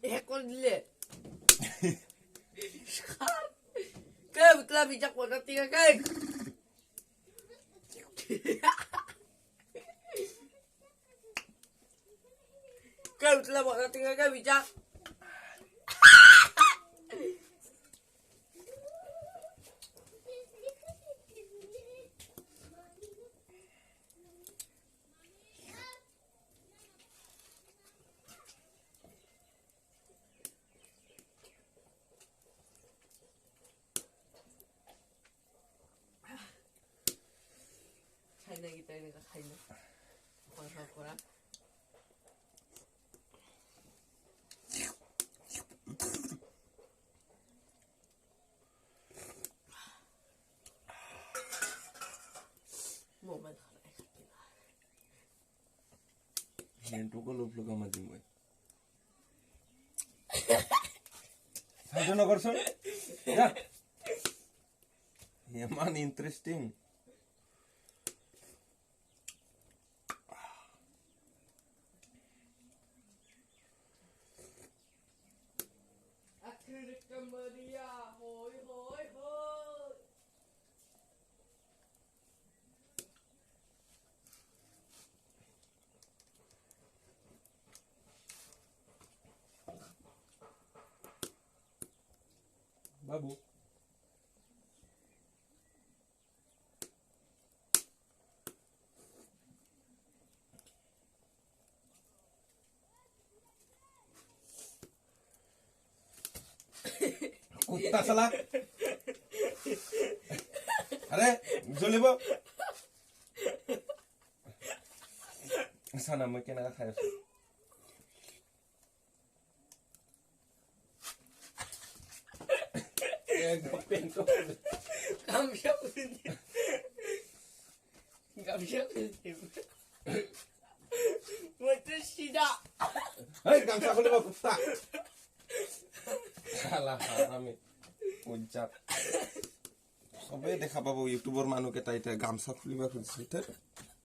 Ekor dile. Kau telah bijak buat nanti kan? Kau telah buat nanti kan bijak? China kita ini kat China. Kurang. Momen kalau ikat kita. Hentu ko luplo ka madimoy. Sado na korson? Ya. Yaman interesting. Maria, hoi. Babu. Kuta salah. Are, jolibo. Sana mo kena kaya. Pento. Kamsiya ulit. Watashi da. Hey, kamsa ko liba kuta. Salah আমি উজ্জাত সবে দেখা পাবো ইউটিউবৰ মানুহ কেইটা এতিয়া গামছা খুলিবা খুজিছে